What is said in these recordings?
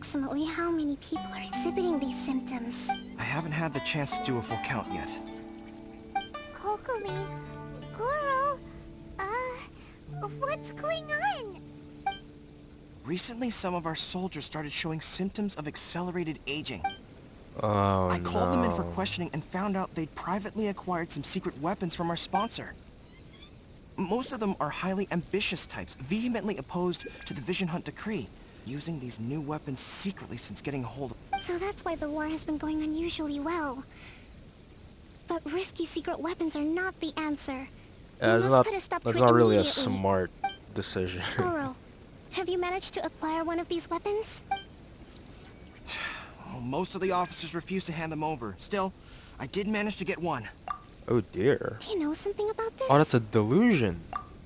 approximately how many people are exhibiting these symptoms? I haven't had the chance to do a full count yet. Kokumi, Goro, what's going on? Recently, some of our soldiers started showing symptoms of accelerated aging. Oh, I called them in for questioning and found out they'd privately acquired some secret weapons from our sponsor. Most of them are highly ambitious types, vehemently opposed to the Vision Hunt decree, using these new weapons secretly since getting a hold of. So that's why the war has been going unusually well. But risky secret weapons are not the answer. That's not really a smart decision. Goro, have you managed to acquire one of these weapons? Well, most of the officers refused to hand them over. Still, I did manage to get one. Oh dear. Do you know something about this? Oh, that's a delusion.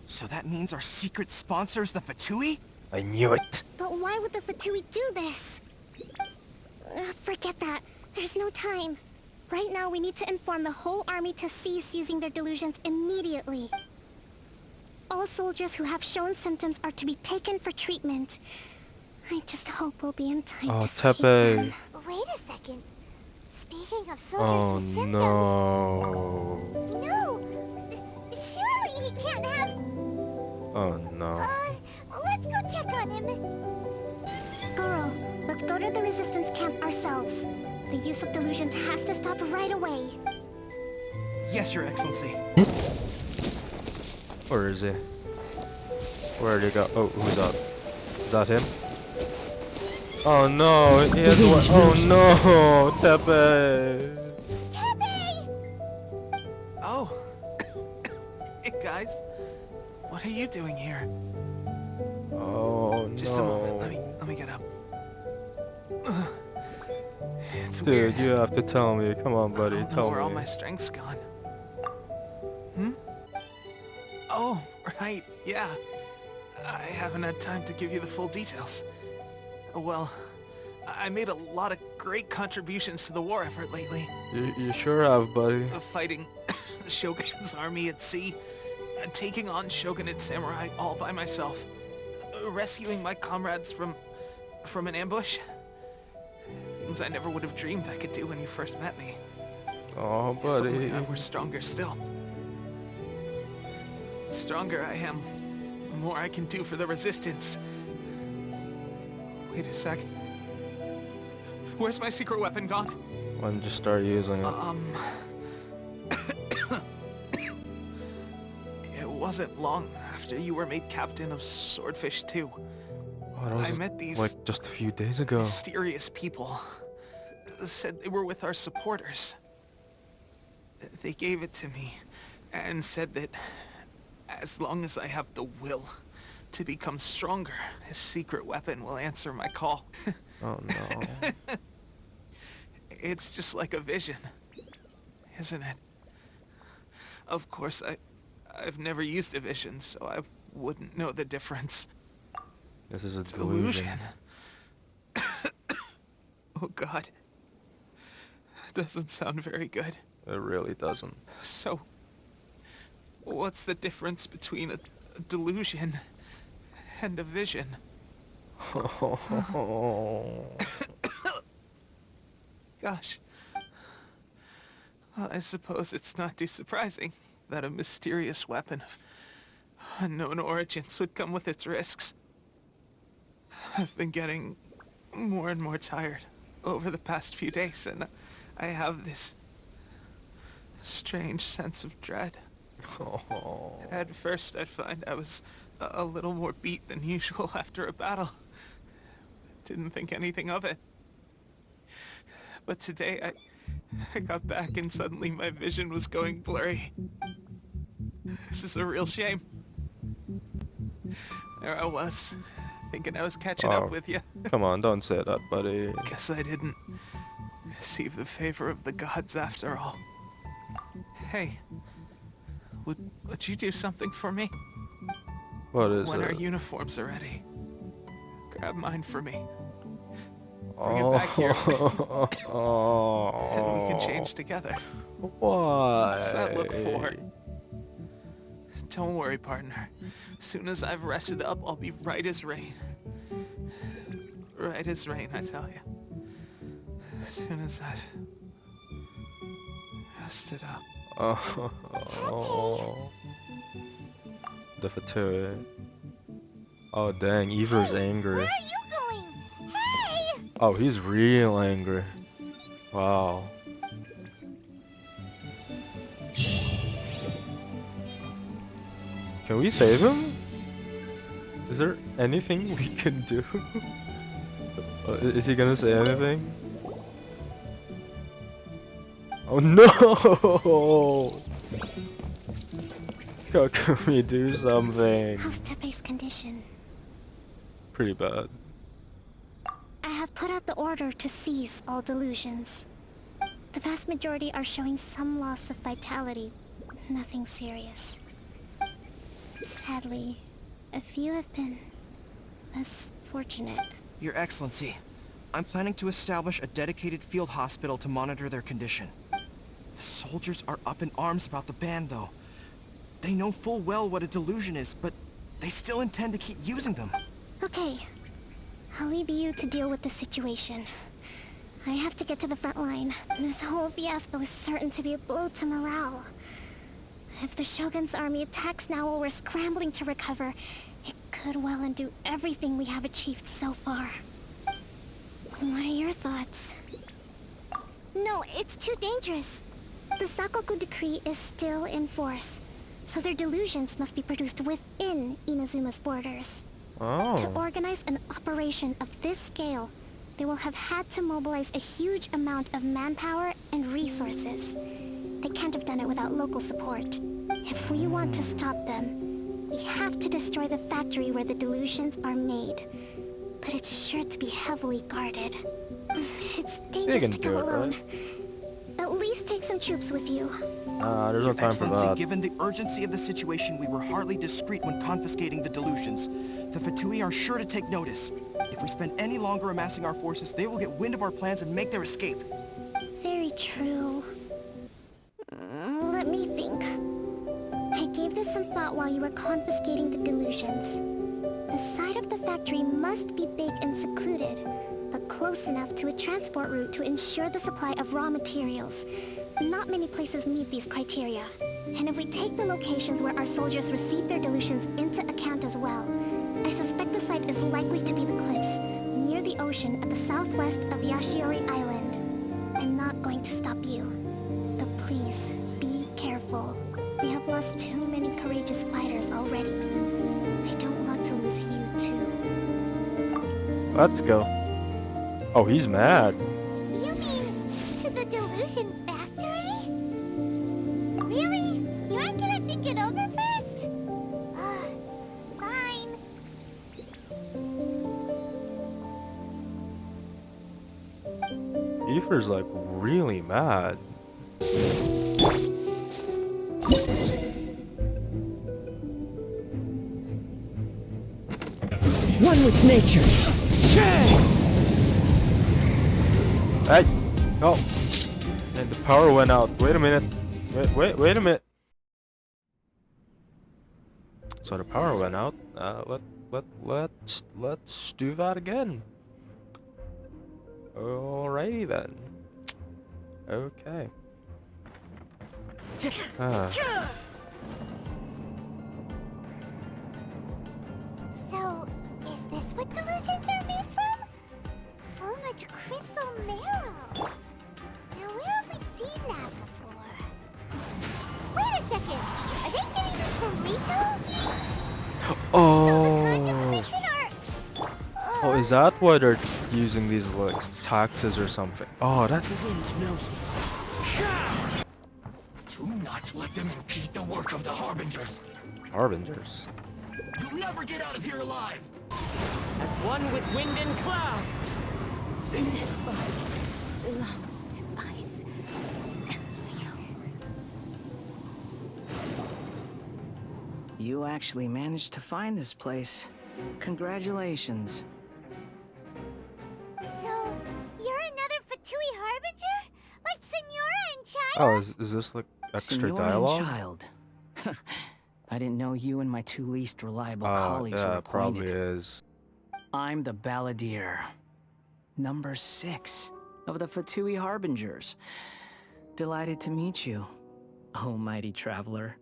So that means our secret sponsor is the Fatui? I knew it. But why would the Fatui do this? Forget that. There's no time. Right now, we need to inform the whole army to cease using their delusions immediately. All soldiers who have shown symptoms are to be taken for treatment. I just hope we'll be in time to save them. Wait a second. Speaking of soldiers with symptoms... No. No! Surely he can't have... Oh no. Let's go check on him. Goro, let's go to the resistance camp ourselves. The use of delusions has to stop right away. Yes, Your Excellency. Where is he? Where did he go? Oh, who's up? Is that him? Oh no, he has one. Oh no, Tepe. Tepe! Oh. Hey guys. What are you doing here? Oh no. Just a moment, let me get up. It's Dude, weird. you have to tell me. Come on, buddy, I don't know tell where all me. my strength's gone. Hmm? Oh, right, yeah. I haven't had time to give you the full details. Well, I made a lot of great contributions to the war effort lately. You sure have, buddy. Fighting the Shogun's army at sea, taking on Shogunate samurai all by myself, rescuing my comrades from an ambush. Things I never would have dreamed I could do when you first met me. Oh, If buddy. only I were stronger still. The stronger I am, the more I can do for the resistance. Wait a sec. Where's my secret weapon gone? Why don't you start using it? It wasn't long after you were made captain of Swordfish 2. Oh, that was I met these like just a few days ago. mysterious people. Said they were with our supporters. They gave it to me and said that as long as I have the will to become stronger, his secret weapon will answer my call. Oh no. It's just like a vision, isn't it? Of course, I've never used a vision, so I wouldn't know the difference. This is a delusion. Oh God. Doesn't sound very good. It really doesn't. So, what's the difference between a delusion and a vision? Gosh. Well, I suppose it's not too surprising that a mysterious weapon of unknown origins would come with its risks. I've been getting more and more tired over the past few days, and I have this strange sense of dread. At first, I'd find I was a little more beat than usual after a battle. Didn't think anything of it. But today, I got back and suddenly my vision was going blurry. This is a real shame. There I was, thinking I was catching up with you. Come on, don't say that, buddy. Guess I didn't receive the favor of the gods after all. Hey, would you do something for me? What is When it? our uniforms are ready, grab mine for me. Bring it back here. And we can change together. Why? What's that look for? Don't worry, partner. As soon as I've rested up, I'll be right as rain. right as rain, I tell you. As soon as I've rested up. Oh. The Fatui. Oh dang, Ever's angry. Where are you going? Hey! Oh, he's real angry. Wow. Can we save him? Is there anything we can do? Is he gonna say anything? Oh no! How can we do something? How's Tepe's condition? Pretty bad. I have put out the order to seize all delusions. The vast majority are showing some loss of vitality. Nothing serious. Sadly, a few have been less fortunate. Your Excellency, I'm planning to establish a dedicated field hospital to monitor their condition. The soldiers are up in arms about the ban, though. They know full well what a delusion is, but they still intend to keep using them. Okay, I'll leave you to deal with the situation. I have to get to the front line. This whole fiasco is certain to be a blow to morale. If the Shogun's army attacks now while we're scrambling to recover, it could well undo everything we have achieved so far. What are your thoughts? No, it's too dangerous. The Sakoku decree is still in force, so their delusions must be produced within Inazuma's borders. Oh. To organize an operation of this scale, they will have had to mobilize a huge amount of manpower and resources. They can't have done it without local support. If we want to stop them, we have to destroy the factory where the delusions are made. But it's sure to be heavily guarded. It's dangerous to go alone. Right? At least take some troops with you. There's no Your time for Excellency, that. given the urgency of the situation, we were hardly discreet when confiscating the delusions. The Fatui are sure to take notice. If we spend any longer amassing our forces, they will get wind of our plans and make their escape. Very true. Let me think. I gave this some thought while you were confiscating the delusions. The side of the factory must be big and secluded, but close enough to a transport route to ensure the supply of raw materials. Not many places meet these criteria. And if we take the locations where our soldiers receive their delusions into account as well, I suspect the site is likely to be the cliffs, near the ocean at the southwest of Yashiori Island. I'm not going to stop you. But please, be careful. We have lost too many courageous fighters already. I don't want to lose you too. Let's go. Oh, he's mad. You mean to the delusion factory? Really? You aren't gonna think it over first? Fine. Ever's like really mad. One with nature. Hey! Oh! And the power went out. Wait a minute. Wait a minute. So the power went out. Let's do that again. Alrighty then. Okay. So, is this what delusions are made from? So much crystal marrow. Now, where have we seen that before? Wait a second. Are they getting this from Rito? Oh. Mission are... Oh, is that why they're using these like taxes or something? Oh, that. The wind knows me. Do not let them impede the work of the Harbingers. Harbingers. You'll never get out of here alive. As one with wind and cloud. This body belongs to ice and snow. You actually managed to find this place. Congratulations. So, you're another Fatui Harbinger? Like Senora and Child? Oh, is this like extra Senora and dialogue? Child. I didn't know you and my two least reliable Oh, colleagues yeah, were it probably acquainted. is. I'm the Balladeer. number 6 of the Fatui Harbingers. Delighted to meet you, oh mighty traveler.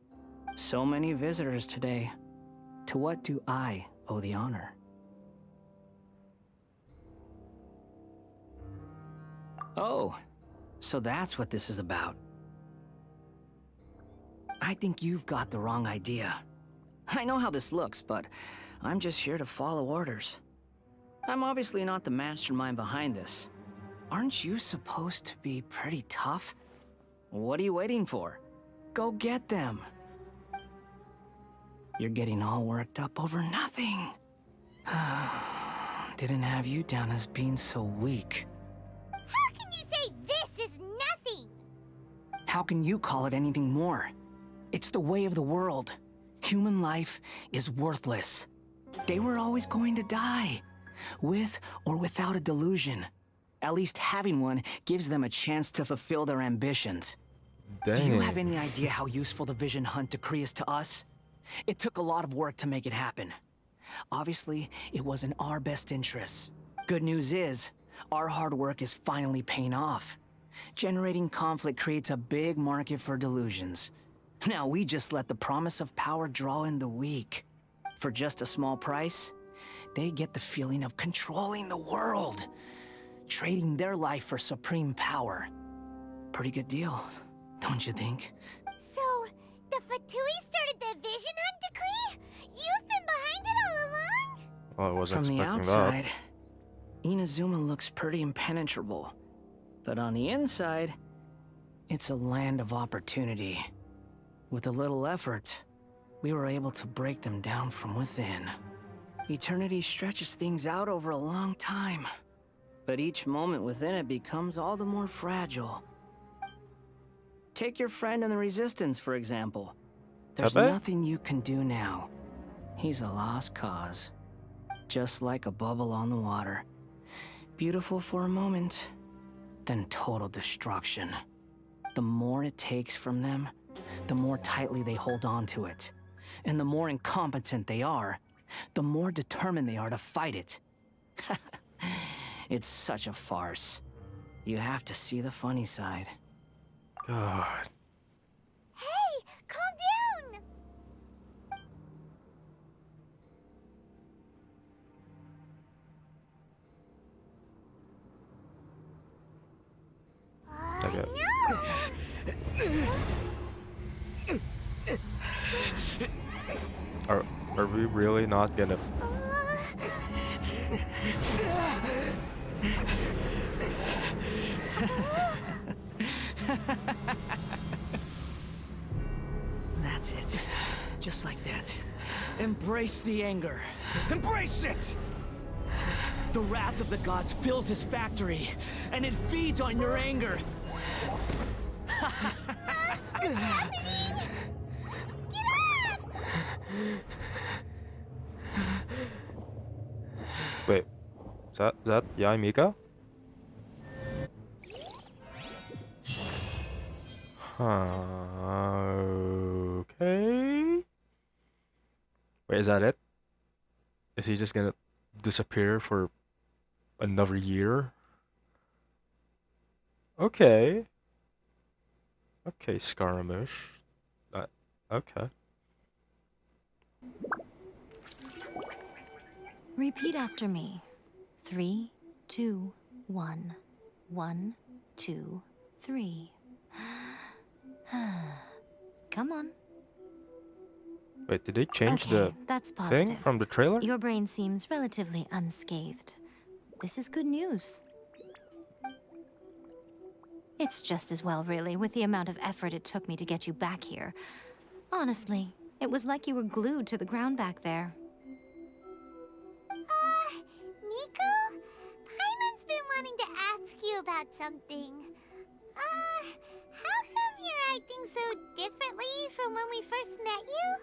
So many visitors today. To what do I owe the honor? Oh, so that's what this is about. I think you've got the wrong idea. I know how this looks, but I'm just here to follow orders. I'm obviously not the mastermind behind this. Aren't you supposed to be pretty tough? What are you waiting for? Go get them. You're getting all worked up over nothing. Didn't have you down as being so weak. How can you say this is nothing? How can you call it anything more? It's the way of the world. Human life is worthless. They were always going to die, with or without a delusion. At least having one gives them a chance to fulfill their ambitions. Dang. Do you have any idea how useful the Vision Hunt decree is to us? It took a lot of work to make it happen. Obviously, it was in our best interests. Good news is, our hard work is finally paying off. Generating conflict creates a big market for delusions. Now we just let the promise of power draw in the weak. For just a small price, they get the feeling of controlling the world, trading their life for supreme power. Pretty good deal, don't you think? So, the Fatui started the Vision Hunt decree? You've been behind it all along? Well, I wasn't From the expecting outside, that. Inazuma looks pretty impenetrable. But on the inside, it's a land of opportunity. With a little effort, we were able to break them down from within. Eternity stretches things out over a long time, but each moment within it becomes all the more fragile. Take your friend in the Resistance, for example. There's Tebe? nothing you can do now. He's a lost cause. Just like a bubble on the water. Beautiful for a moment, then total destruction. The more it takes from them, the more tightly they hold on to it. And the more incompetent they are, the more determined they are to fight it. It's such a farce. You have to see the funny side. God. Hey, calm down! Okay. Are we really not gonna... That's it. Just like that. Embrace the anger. Embrace it! The wrath of the gods fills this factory, and it feeds on your anger. Wait. Is that Yae Mika? Okay. Wait, is that it? Is he just gonna disappear for another year? Okay. Okay, Scaramouche. Okay. Repeat after me. 3, 2, 1. 1, 2, 3. Come on. Wait, did they change Okay, the that's thing positive. from the trailer? Your brain seems relatively unscathed. This is good news. It's just as well, really, with the amount of effort it took me to get you back here. Honestly, it was like you were glued to the ground back there. Nico? Paimon's been wanting to ask you about something. How come you're acting so differently from when we first met you?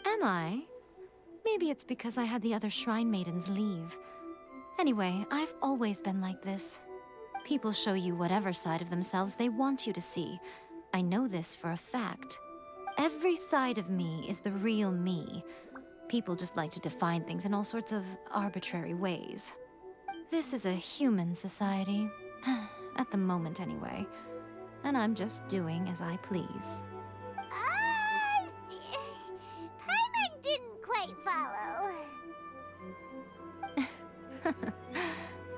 Am I? Maybe it's because I had the other Shrine Maidens leave. Anyway, I've always been like this. People show you whatever side of themselves they want you to see. I know this for a fact. Every side of me is the real me. People just like to define things in all sorts of arbitrary ways. This is a human society. At the moment, anyway. And I'm just doing as I please. Paimon didn't quite follow.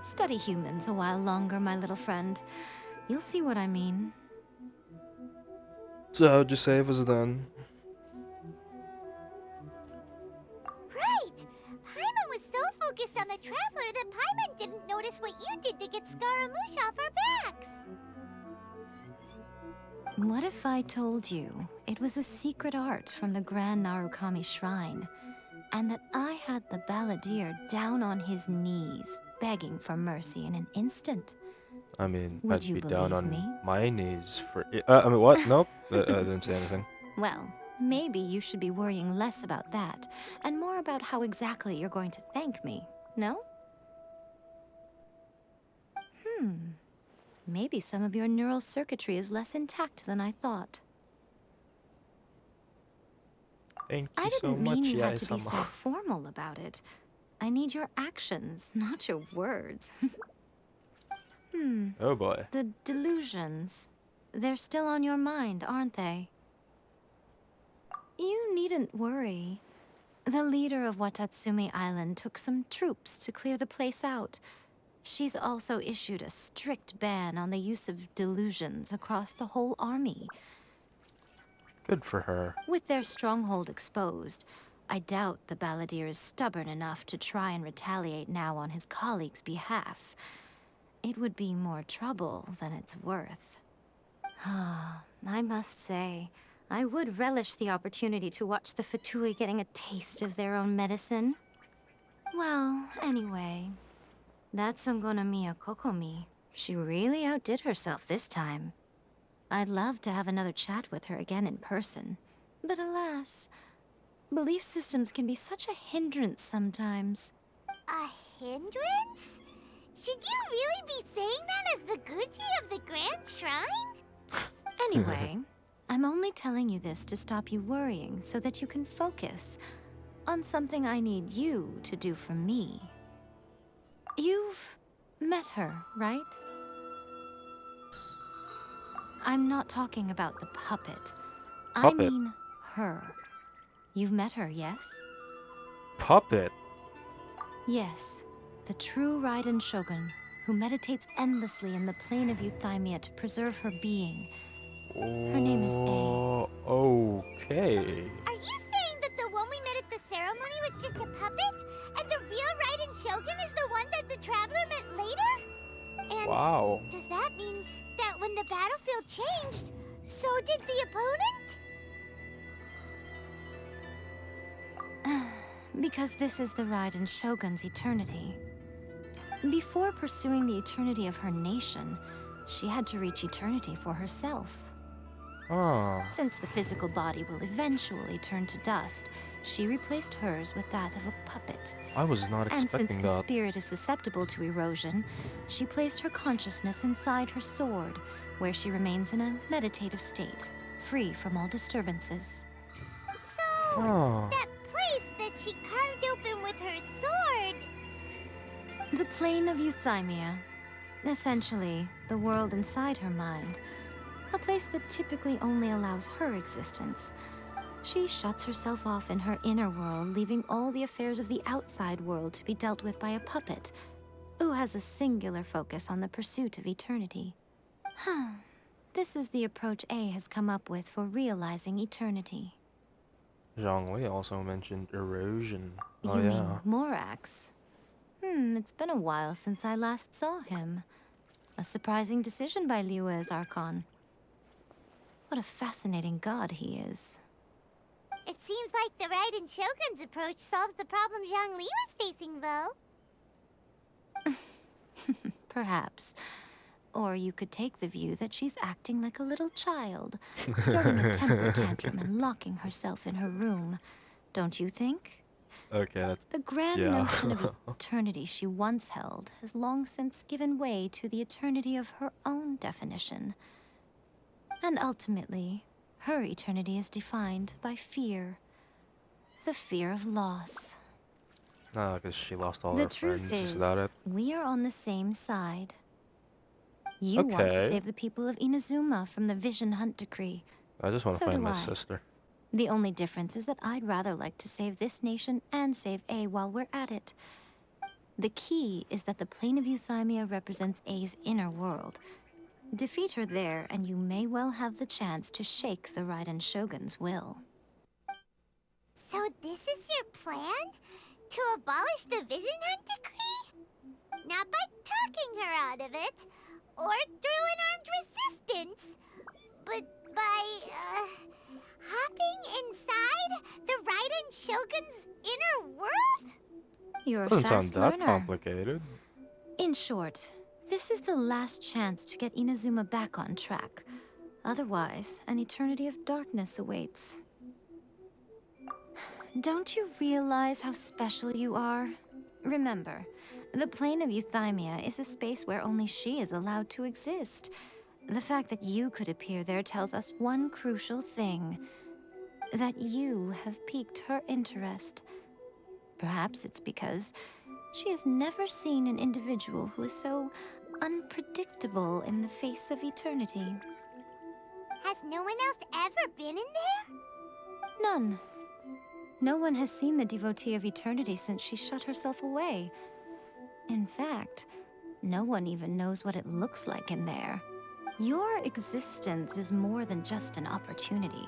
Study humans a while longer, my little friend. You'll see what I mean. So how'd you save us then? Right! Paimon was so focused on the Traveler that Paimon didn't notice what you did to get Scaramouche off our backs. What if I told you it was a secret art from the Grand Narukami Shrine, and that I had the balladeer down on his knees, begging for mercy in an instant? I mean, Would I'd you be down believe on me? my knees for I mean, what? Nope. I didn't say anything. Well, maybe you should be worrying less about that, and more about how exactly you're going to thank me, no? Maybe some of your neural circuitry is less intact than I thought. Thank you I so didn't much, mean you had to be Yaisama. so formal about it. I need your actions, not your words. Oh boy. The delusions. They're still on your mind, aren't they? You needn't worry. The leader of Watatsumi Island took some troops to clear the place out. She's also issued a strict ban on the use of delusions across the whole army. Good for her. With their stronghold exposed, I doubt the balladeer is stubborn enough to try and retaliate now on his colleague's behalf. It would be more trouble than it's worth. I must say, I would relish the opportunity to watch the Fatui getting a taste of their own medicine. Well, anyway, that Songonamiya Kokomi, she really outdid herself this time. I'd love to have another chat with her again in person. But alas, belief systems can be such a hindrance sometimes. A hindrance? Should you really be saying that as the Gucci of the Grand Shrine? Anyway, I'm only telling you this to stop you worrying so that you can focus on something I need you to do for me. You've met her, right? I'm not talking about the puppet. I Puppet? mean her. You've met her, yes? Puppet? Yes, the true Raiden Shogun, who meditates endlessly in the plane of Euthymia to preserve her being. Her name is A. Okay. Are you saying that the one we met at the ceremony was just a puppet? And the real Raiden Shogun is the one that the Traveler met later? And Wow. does that mean that when the battlefield changed, so did the opponent? Because this is the Raiden Shogun's eternity. Before pursuing the eternity of her nation, she had to reach eternity for herself. Ah. Since the physical body will eventually turn to dust, she replaced hers with that of a puppet. I was not And since expecting the that. spirit is susceptible to erosion, she placed her consciousness inside her sword, where she remains in a meditative state, free from all disturbances. So, Oh. that place that she carved open with her sword. The plane of Euthymia. Essentially, the world inside her mind. A place that typically only allows her existence. She shuts herself off in her inner world, leaving all the affairs of the outside world to be dealt with by a puppet, who has a singular focus on the pursuit of eternity. This is the approach A has come up with for realizing eternity. Zhongli also mentioned erosion. Oh You yeah. mean Morax? It's been a while since I last saw him. A surprising decision by Liyue's Archon. What a fascinating god he is. It seems like the Raiden Shogun's approach solves the problem Zhang Li was facing, though. Perhaps. Or you could take the view that she's acting like a little child, throwing a temper tantrum and locking herself in her room. Don't you think? Okay, that's The grand Yeah. notion of eternity she once held has long since given way to the eternity of her own definition. And ultimately, her eternity is defined by fear. The fear of loss. Ah, because she lost all The her truth friends. Is is, that it? we are on the same side. You want to Okay. save the people of Inazuma from the Vision Hunt decree. I just want to So find do my I. sister. The only difference is that I'd rather like to save this nation and save A while we're at it. The key is that the plane of Euthymia represents A's inner world. Defeat her there, and you may well have the chance to shake the Raiden Shogun's will. So this is your plan? To abolish the Vision Hunt decree? Not by talking her out of it, or through an armed resistance, but by, hopping inside the Raiden Shogun's inner world? You're a Doesn't sound fast that learner. complicated. In short, this is the last chance to get Inazuma back on track. Otherwise, an eternity of darkness awaits. Don't you realize how special you are? Remember, the plane of Euthymia is a space where only she is allowed to exist. The fact that you could appear there tells us one crucial thing. That you have piqued her interest. Perhaps it's because she has never seen an individual who is so unpredictable in the face of eternity. Has no one else ever been in there? None. No one has seen the devotee of eternity since she shut herself away. In fact, no one even knows what it looks like in there. Your existence is more than just an opportunity.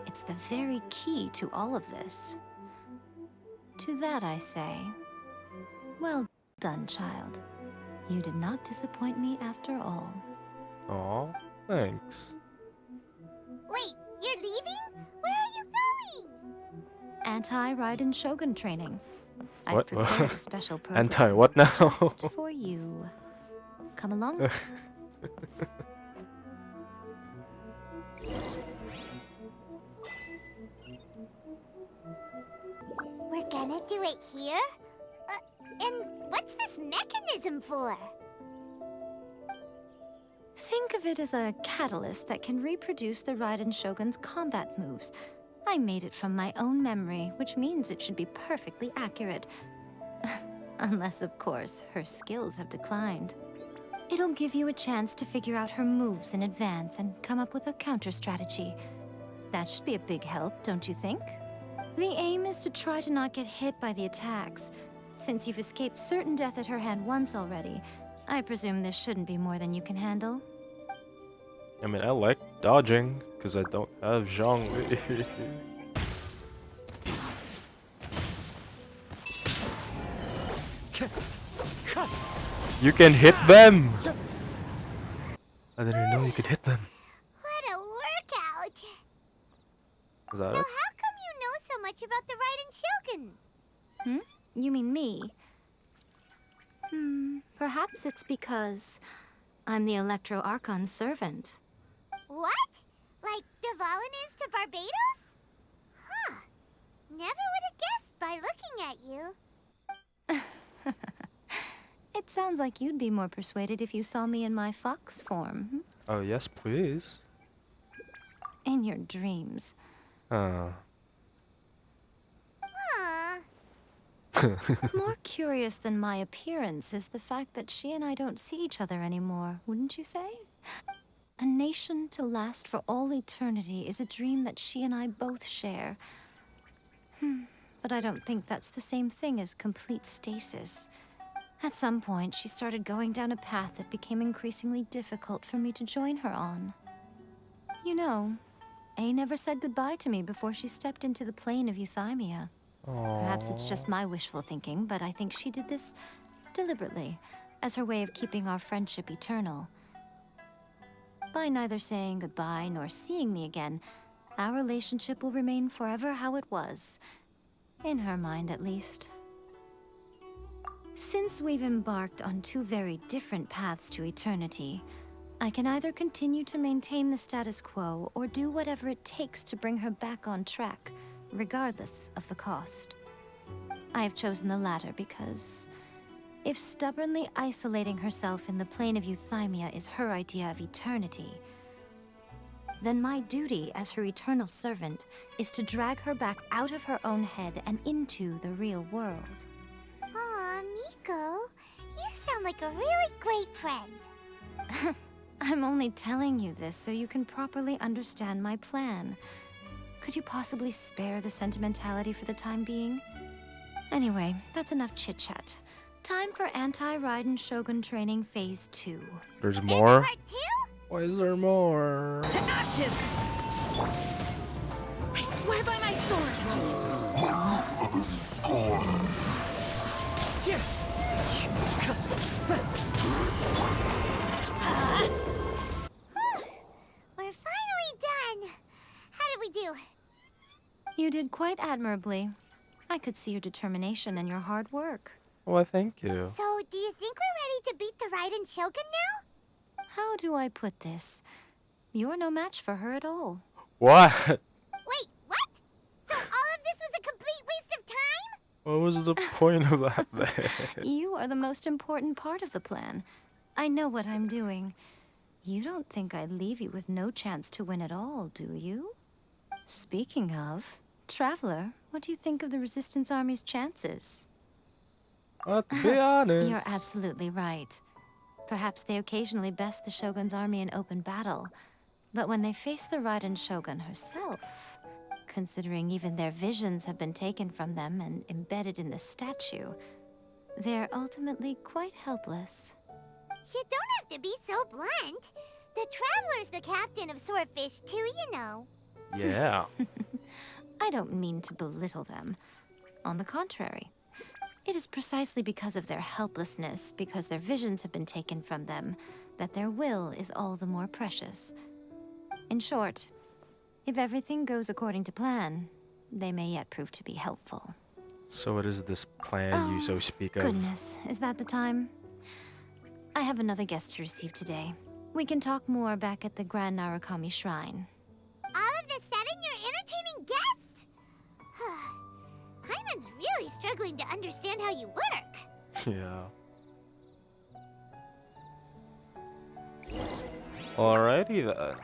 It's the very key to all of this. To that I say, well done, child. You did not disappoint me after all. Aw, thanks. Wait, you're leaving? Where are you going? Anti-Raiden Shogun training. I've What? prepared a special program Anti-what now? just for you. Come along. We're gonna do it here? And what's this mechanism for? Think of it as a catalyst that can reproduce the Raiden Shogun's combat moves. I made it from my own memory, which means it should be perfectly accurate. Unless, of course, her skills have declined. It'll give you a chance to figure out her moves in advance and come up with a counter-strategy. That should be a big help, don't you think? The aim is to try to not get hit by the attacks. Since you've escaped certain death at her hand once already, I presume this shouldn't be more than you can handle. I mean, I like dodging, because I don't have Zhong. You can hit them! I didn't know you could hit them. What a workout! Is that So it? how come you know so much about the Raiden Shogun? You mean me? Perhaps it's because I'm the Electro Archon's servant. What? Like Devalin is to Barbados? Huh. Never would have guessed by looking at you. It sounds like you'd be more persuaded if you saw me in my fox form. Oh, yes, please. In your dreams. Uh. Aw. More curious than my appearance is the fact that she and I don't see each other anymore, wouldn't you say? A nation to last for all eternity is a dream that she and I both share. But I don't think that's the same thing as complete stasis. At some point, she started going down a path that became increasingly difficult for me to join her on. You know, A never said goodbye to me before she stepped into the plane of Euthymia. Perhaps it's just my wishful thinking, but I think she did this deliberately, as her way of keeping our friendship eternal. By neither saying goodbye nor seeing me again, our relationship will remain forever how it was. In her mind, at least. Since we've embarked on two very different paths to eternity, I can either continue to maintain the status quo or do whatever it takes to bring her back on track, regardless of the cost. I have chosen the latter because if stubbornly isolating herself in the plane of Euthymia is her idea of eternity, then my duty as her eternal servant is to drag her back out of her own head and into the real world. Uncle, you sound like a really great friend. I'm only telling you this so you can properly understand my plan. Could you possibly spare the sentimentality for the time being? Anyway, that's enough chit-chat. Time for Anti-Raiden Shogun Training Phase 2. There's more? Part 2? Why is there more? To ashes! I swear by my sword! We're finally done. How did we do? You did quite admirably. I could see your determination and your hard work. Why, thank you. So, do you think we're ready to beat the Raiden Shogun now? How do I put this? You're no match for her at all. What? Wait, what? So all of this was a complete waste of time? What was the point of that then? You are the most important part of the plan. I know what I'm doing. You don't think I'd leave you with no chance to win at all, do you? Speaking of, Traveler, what do you think of the Resistance Army's chances? To be honest. You're absolutely right. Perhaps they occasionally best the Shogun's army in open battle, but when they face the Raiden Shogun herself, considering even their visions have been taken from them and embedded in the statue, they're ultimately quite helpless. You don't have to be so blunt. The Traveler's the captain of Swordfish too, you know. Yeah. I don't mean to belittle them. On the contrary, it is precisely because of their helplessness, because their visions have been taken from them, that their will is all the more precious. In short, if everything goes according to plan, they may yet prove to be helpful. So what is this plan you so speak of? Goodness, is that the time? I have another guest to receive today. We can talk more back at the Grand Narukami Shrine. All of the sudden, you're entertaining guests? Paimon's really struggling to understand how you work. Yeah. Alrighty then.